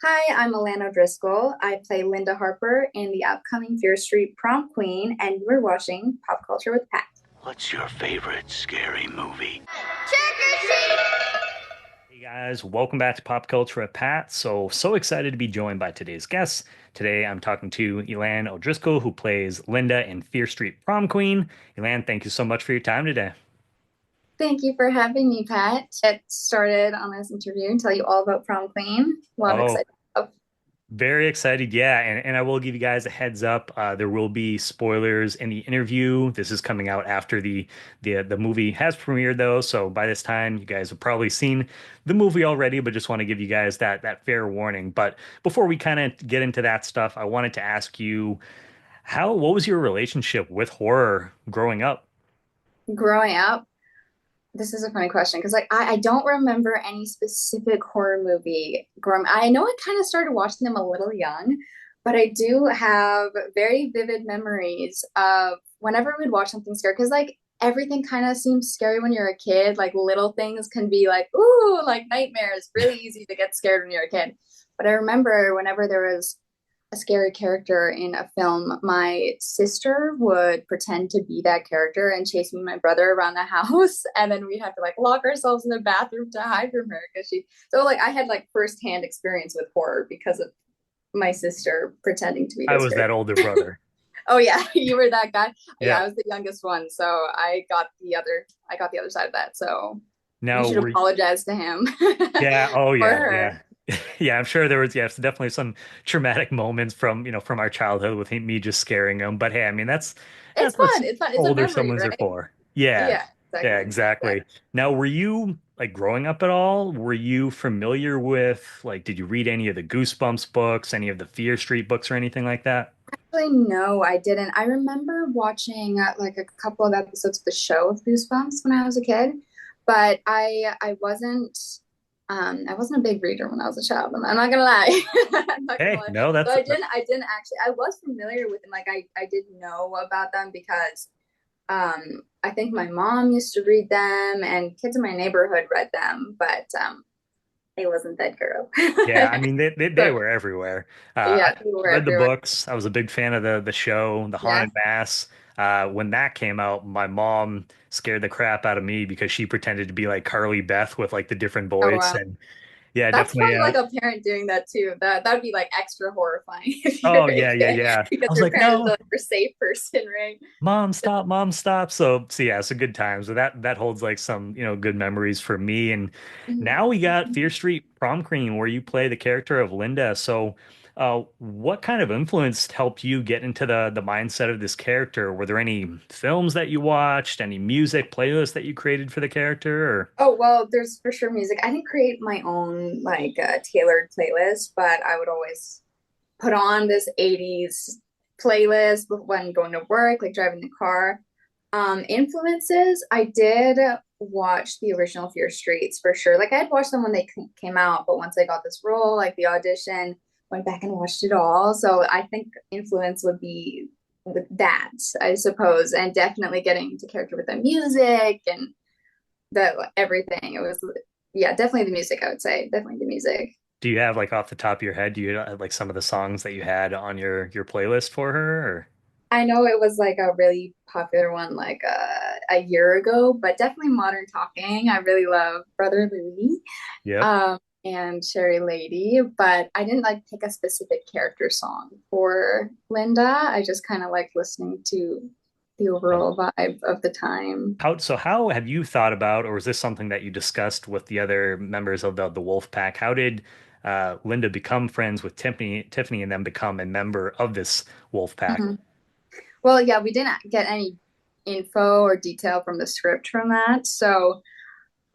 Hi, I'm Ilan O'Driscoll. I play Linda Harper in the upcoming Fear Street Prom Queen, and you're watching Pop Culture with Pat. What's your favorite scary movie? Hey guys, welcome back to Pop Culture with Pat. So excited to be joined by today's guests. Today I'm talking to Ilan O'Driscoll, who plays Linda in Fear Street Prom Queen. Ilan, thank you so much for your time today. Thank you for having me, Pat. Get started on this interview and tell you all about Prom Queen. A lot of Oh, exciting stuff. very excited. Yeah, and I will give you guys a heads up. There will be spoilers in the interview. This is coming out after the movie has premiered though. So by this time, you guys have probably seen the movie already, but just want to give you guys that fair warning. But before we kind of get into that stuff, I wanted to ask you what was your relationship with horror growing up? Growing up, this is a funny question because I don't remember any specific horror movie growing. I know I kind of started watching them a little young, but I do have very vivid memories of whenever we'd watch something scary because everything kind of seems scary when you're a kid. Like little things can be like, ooh, like nightmares. Really easy to get scared when you're a kid. But I remember whenever there was a scary character in a film, my sister would pretend to be that character and chase me and my brother around the house. And then we'd have to like lock ourselves in the bathroom to hide from her because so like I had like firsthand experience with horror because of my sister pretending to be I this was that character. older brother. Oh yeah, you were that guy. Yeah, Yeah. I was the youngest one, so I got the other side of that. So you Now, should apologize to him yeah, oh or yeah, her. yeah. Yeah, I'm sure there was, yes, definitely some traumatic moments from our childhood with me just scaring him. But hey, I mean, It's that's what fun. It's fun. It's a older memory, someone's are right? for. Yeah. Yeah, Yeah, exactly. exactly. Now, were you like growing up at all? Were you familiar with like did you read any of the Goosebumps books, any of the Fear Street books or anything like that? Actually, no, I didn't. I remember watching like a couple of episodes of the show of Goosebumps when I was a kid, but I wasn't a big reader when I was a child. I'm not gonna lie. I'm not gonna Hey, lie. no, So I didn't actually I was familiar with them. Like I did know about them because I think my mom used to read them and kids in my neighborhood read them, but I wasn't that girl. yeah, I mean they So were everywhere. yeah, I they were read the everywhere. books. I was a big fan of the show, The Yes. Haunted Mass. When that came out, my mom scared the crap out of me because she pretended to be like Carly Beth with like the different Oh voice. wow. And yeah, That's definitely. probably like a parent doing that too. That'd be like extra horrifying if you're Oh a yeah, yeah, kid yeah. I because was your like, parent is the no, like, your safe person, right? mom, stop. So yeah, it's a good time. So that holds like some good memories for me. And Mhm. now we got Fear Street Prom Queen, where you play the character of Linda. So, what kind of influence helped you get into the mindset of this character? Were there any films that you watched, any music playlists that you created for the character, or? Oh well, there's for sure music. I didn't create my own like tailored playlist, but I would always put on this 80s playlist when going to work, like driving the car. Influences, I did watch the original Fear Streets for sure. Like I had watched them when they came out, but once I got this role, like the audition, went back and watched it all. So I think influence would be with that, I suppose, and definitely getting into character with the music and the everything. It was yeah, definitely the music, I would say. Definitely the music. Do you have like off the top of your head, do you have like some of the songs that you had on your playlist for her, or? I know it was like a really popular one like a year ago, but definitely Modern Talking. I really love Brother Louie Yep. and Sherry Lady, but I didn't like pick a specific character song for Linda. I just kind of like listening to the overall vibe of the time. How have you thought about, or is this something that you discussed with the other members of the Wolfpack? How did Linda become friends with Tiffany, and then become a member of this Wolfpack? Mhm. Well, yeah, we didn't get any info or detail from the script from that. So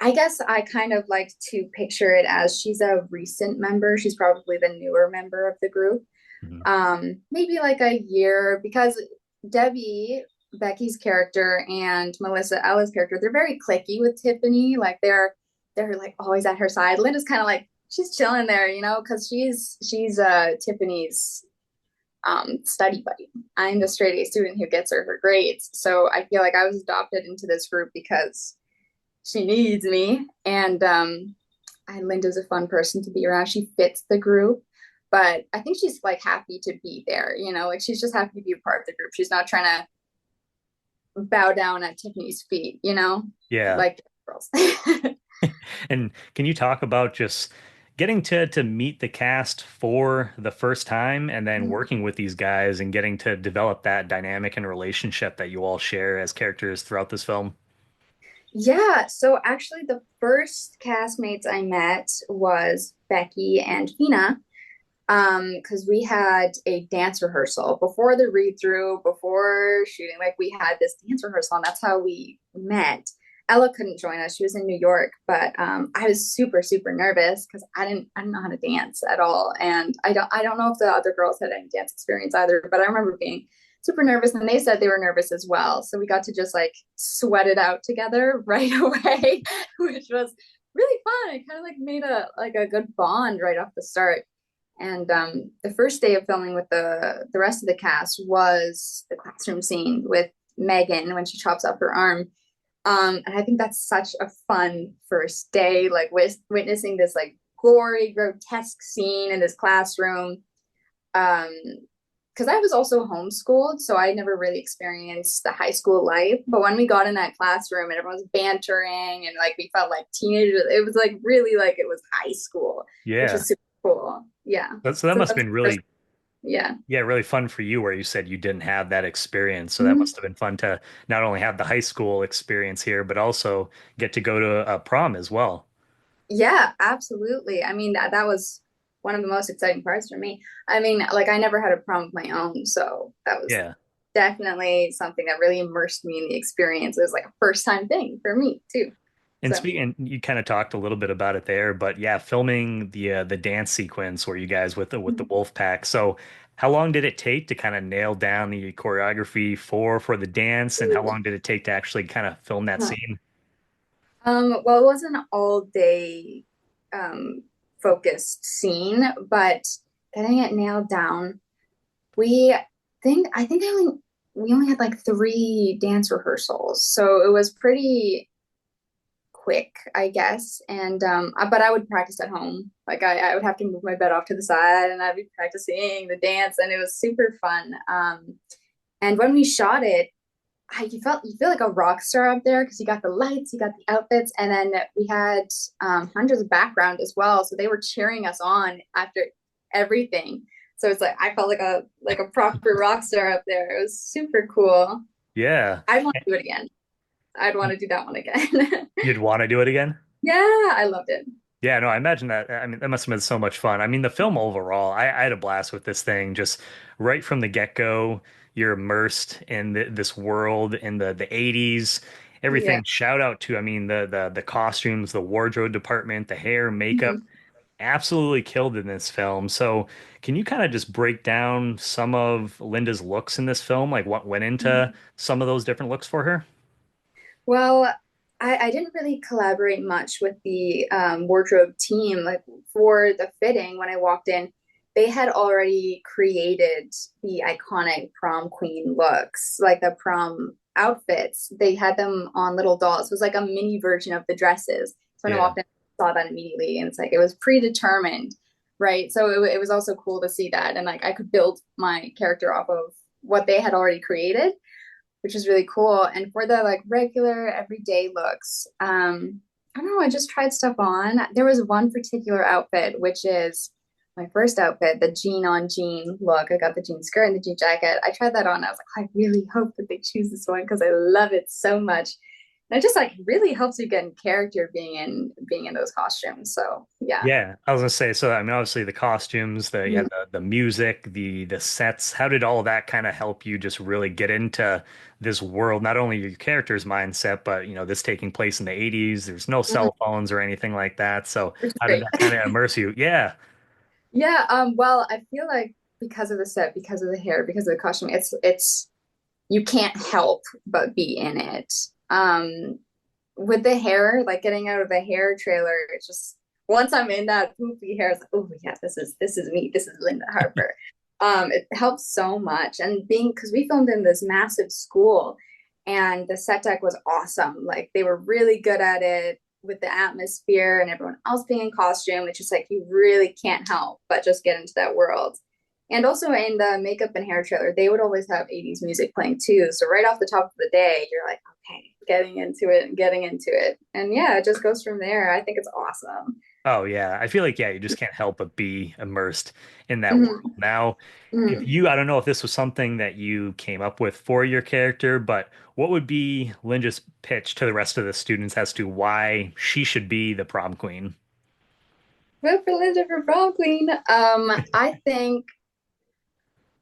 I guess I kind of like to picture it as she's a recent member. She's probably the newer member of the group. Mhm. Maybe like a year because Debbie, Becky's character, and Melissa Ella's character, they're very clicky with Tiffany. Like they're like always at her side. Linda's kind of like she's chilling there, because she's Tiffany's study buddy. I'm the straight A student who gets her grades. So I feel like I was adopted into this group because she needs me. And Linda's a fun person to be around. She fits the group. but I think she's like happy to be there, like she's just happy to be a part of the group. She's not trying to bow down at Tiffany's feet, Yeah. like girls. And can you talk about just getting to meet the cast for the first time and then working with these guys and getting to develop that dynamic and relationship that you all share as characters throughout this film? Yeah, so actually the first castmates I met was Becky and Fina, because we had a dance rehearsal before the read through, before shooting. Like we had this dance rehearsal, and that's how we met. Ella couldn't join us; she was in New York, but I was super super nervous because I didn't know how to dance at all, and I don't know if the other girls had any dance experience either. But I remember being super nervous, and they said they were nervous as well. So we got to just like sweat it out together right away, which was really fun. It kind of like made a good bond right off the start. And the first day of filming with the rest of the cast was the classroom scene with Megan when she chops off her arm. And I think that's such a fun first day, like witnessing this like gory, grotesque scene in this classroom. Because I was also homeschooled, so I never really experienced the high school life. But when we got in that classroom and everyone was bantering and like we felt like teenagers, it was like really like it was high school, which Yeah. was super cool. Yeah. So that So must have that's been the first, really, yeah. yeah, really fun for you where you said you didn't have that experience. So that Mhm. must have been fun to not only have the high school experience here, but also get to go to a prom as well. Yeah, absolutely. I mean, that was one of the most exciting parts for me. I mean, like I never had a prom of my own, so that was Yeah. definitely something that really immersed me in the experience. It was like a first time thing for me too. And So. speaking, you kind of talked a little bit about it there, but yeah, filming the dance sequence where you guys with the Wolfpack. So, how long did it take to kind of nail down the choreography for the dance, and how long did it take to actually kind of film that scene? Well, it was an all day um focused scene, but getting it nailed down, we I think we only had like three dance rehearsals, so it was pretty quick, I guess. And but I would practice at home. Like I would have to move my bed off to the side and I'd be practicing the dance, and it was super fun. And when we shot it, you feel like a rock star up there because you got the lights, you got the outfits, and then we had hundreds of background as well. So they were cheering us on after everything. So it's like I felt like a proper rock star up there. It was super cool. Yeah, I'd want to do it again. I'd want to do that one again. you'd want to do it again? Yeah, I loved it. Yeah, no, I imagine that. I mean, that must have been so much fun. I mean, the film overall, I had a blast with this thing. Just right from the get-go, you're immersed in this world in the 80s. Yeah. Everything. Shout out to, I mean, the costumes, the wardrobe department, the hair, makeup, Mhm. absolutely killed in this film. So, can you kind of just break down some of Linda's looks in this film, like what went into some of those different looks for her? Well, I didn't really collaborate much with the wardrobe team. Like for the fitting, when I walked in, they had already created the iconic prom queen looks, like the prom outfits. They had them on little dolls. It was like a mini version of the dresses. So when I Yeah. walked in, I saw that immediately, and it's like it was predetermined, right? So it was also cool to see that, and like I could build my character off of what they had already created, which is really cool. And for the like regular everyday looks, I don't know, I just tried stuff on. There was one particular outfit, which is my first outfit, the jean on jean look. I got the jean skirt and the jean jacket. I tried that on. I was like, I really hope that they choose this one because I love it so much. And it just like really helps you get in character being in those costumes. So yeah. Yeah, I was gonna say, so I mean, obviously the costumes, Mhm. the music, the sets, how did all that kind of help you just really get into this world, not only your character's mindset, but this taking place in the 80s, there's no Mhm. cell phones or anything like that. So Which is how did great. that kind of immerse you? Yeah. Yeah, well, I feel like because of the set, because of the hair, because of the costume, it's you can't help but be in it. With the hair, like getting out of the hair trailer, it's just once I'm in that poofy hair, it's like, oh yeah, this is me, this is Linda Harper. It helps so much, and being because we filmed in this massive school, and the set deck was awesome. Like they were really good at it. with the atmosphere and everyone else being in costume. It's just like you really can't help but just get into that world. And also in the makeup and hair trailer, they would always have 80s music playing too. So right off the top of the day, you're like, okay, getting into it and getting into it. And yeah, it just goes from there. I think it's awesome. Oh yeah, I feel like yeah, you just can't help but be immersed in that world. Mhm. Now, if Mhm. you, I don't know if this was something that you came up with for your character, but what would be Linda's pitch to the rest of the students as to why she should be the prom queen? Vote for Linda for prom queen. I think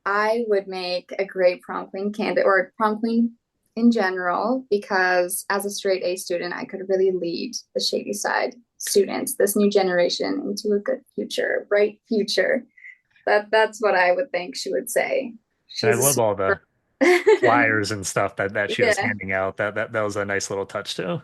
I would make a great prom queen candidate or prom queen in general because as a straight A student, I could really lead the Shadyside students, this new generation, into a good future, bright future. That's what I would think she would say. And I She's a love all the super flyers and stuff that she was yeah. handing out. That was a nice little touch too.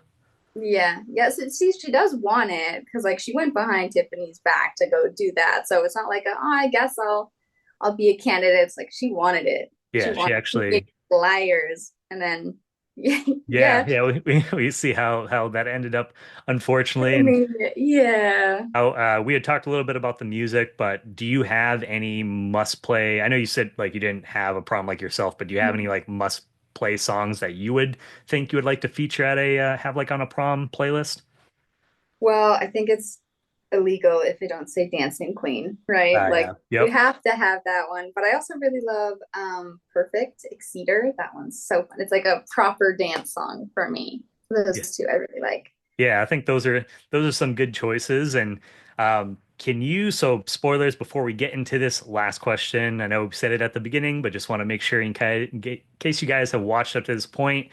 Yeah. Yes, it sees she does want it because like she went behind Tiffany's back to go do that. So it's not like oh, I guess I'll be a candidate. It's like she wanted it. She Yeah, she wanted to make actually flyers and then yeah, yeah. yeah, we see how that ended up, unfortunately. I And mean, yeah. how we had talked a little bit about the music, but do you have any must play? I know you said like you didn't have a prom like yourself, but do you have any like must play songs that you would think you would like to feature at a have like on a prom playlist? Well, I think it's illegal if they don't say Dancing Queen, right? Like Yeah. you Yep. have to have that one. But I also really love Perfect Exceeder. That one's so fun. It's like a proper dance song for me. Yeah. Those two I really like. Yeah, I think those are some good choices. And can you, so spoilers before we get into this last question. I know we said it at the beginning, but just want to make sure in case you guys have watched up to this point,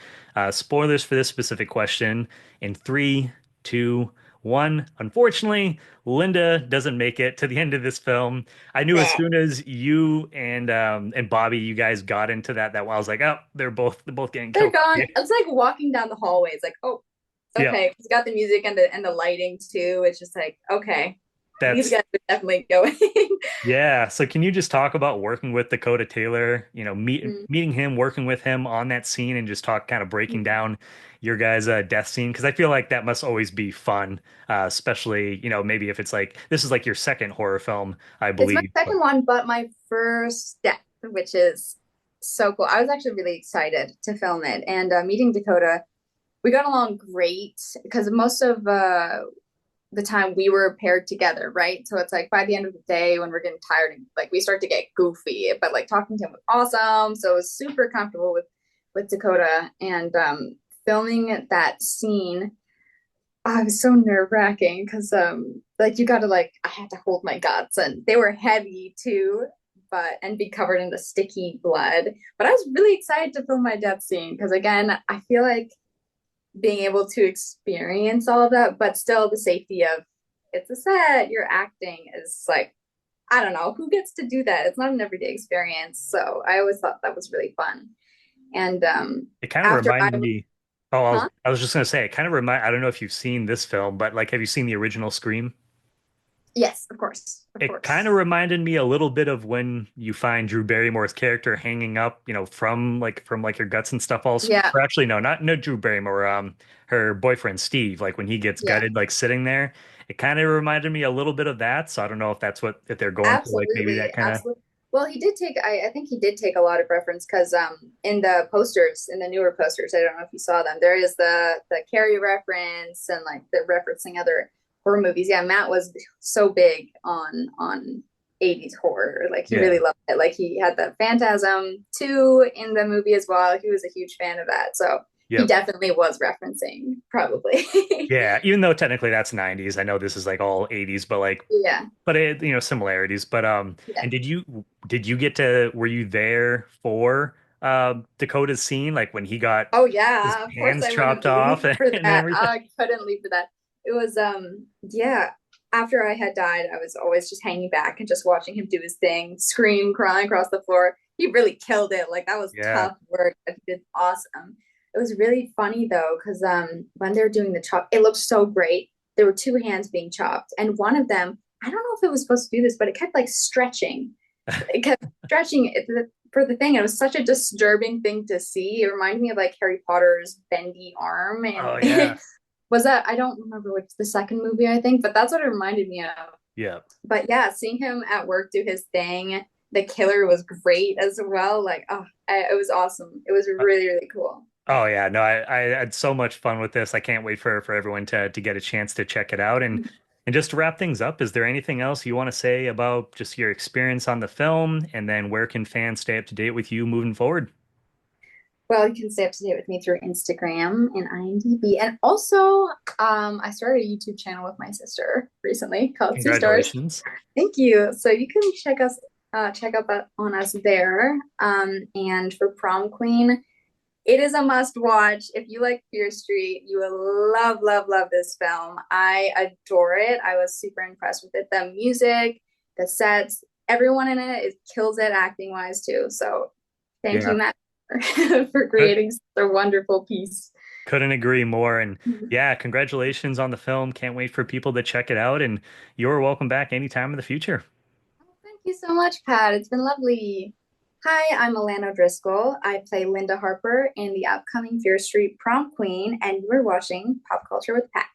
spoilers for this specific question in three, two, one. Unfortunately, Linda doesn't make it to the end of this film. I knew as Bleh. soon as you and Bobby, you guys got into that I was like, oh, they're both getting They're killed off gone. here. It's like walking down the hallway. It's like, oh, Yeah, okay. It's got the music and the lighting too. It's just like, okay, these that's guys are definitely going. Yeah. So can you just talk about working with Dakota Taylor, Mm. meeting him, working with him on that scene and just talk kind of breaking down your guys' death scene? Because I feel like that must always be fun, especially, maybe if it's like this is like your second horror film, I It's my believe. But second one, but my first death, which is so cool. I was actually really excited to film it. And meeting Dakota, we got along great because most of the time we were paired together, right? So it's like by the end of the day when we're getting tired, like we start to get goofy, but like talking to him was awesome. So I was super comfortable with Dakota and filming that scene. I was so nerve wracking because like you gotta like I had to hold my guts and they were heavy too, but and be covered in the sticky blood. But I was really excited to film my death scene because again, I feel like being able to experience all of that, but still the safety of it's a set, you're acting is like, I don't know, who gets to do that? It's not an everyday experience. So I always thought that was really fun. And it kind of after I reminded was, me. Oh, huh? I was just gonna say, it kind of I don't know if you've seen this film, but like, have you seen the original Scream? Yes, of course. Of It kind of course. reminded me a little bit of when you find Drew Barrymore's character hanging up, from like your guts and stuff. Also, Yeah. or actually, no, not no Drew Barrymore. Her boyfriend Steve, like when he gets Yeah. gutted, like sitting there. It kind of reminded me a little bit of that. So I don't know if that's what if they're going for, like maybe that Absolutely. kind of. Absolutely. Well, he did take, I think he did take a lot of reference because in the posters, in the newer posters, I don't know if you saw them, there is the Carrie reference and like the referencing other horror movies. Yeah, Matt was so big on 80s horror. Like he Yeah. really loved it. Like he had the Phantasm 2 in the movie as well. He was a huge fan of that. So he Yep. definitely was referencing, probably. Yeah. Even though technically that's 90s, I know this is like all 80s, but like Yeah. but it similarities. But Yeah. and did you get to were you there for Dakota's scene, like when he got Oh his yeah, of course hands I chopped wouldn't off leave and, for and that. everything? I couldn't leave for that. It was yeah, after I had died, I was always just hanging back and just watching him do his thing, scream, crying across the floor. He really killed it. Like that was Yeah. tough work, but he did awesome. It was really funny though, because when they were doing the chop, it looked so great. There were two hands being chopped, and one of them, I don't know if it was supposed to do this, but it kept like stretching. It kept stretching it, for the thing. It was such a disturbing thing to see. It reminded me of like Harry Potter's bendy arm, Oh and yeah. Was that, I don't remember which, the second movie, I think, but that's what it reminded me of. Yeah. But yeah, seeing him at work do his thing, the killer was great as well. Like, it was awesome. It was really, really cool. Oh yeah, no, I had so much fun with this. I can't wait for everyone to get a chance to check it out. And just to wrap things up, is there anything else you want to say about just your experience on the film, and then where can fans stay up to date with you moving forward? Well, you can stay up to date with me through Instagram and IMDb. And also, I started a YouTube channel with my sister recently called Sisters. Congratulations. Thank you. So you can check up on us there. And for Prom Queen, it is a must watch. If you like Fear Street, you will love, love, love this film. I adore it. I was super impressed with it. The music, the sets, everyone in it kills it acting wise too. So thank you, Yeah. Matt, for Could- creating such a wonderful piece. Couldn't agree more. And yeah, congratulations on the film. Can't wait for people to check it out. And you're welcome back anytime in the future. Thank you so much, Pat. It's been lovely. Hi, I'm Ilan O'Driscoll. I play Linda Harper in the upcoming Fear Street Prom Queen, and you are watching Pop Culture with Pat.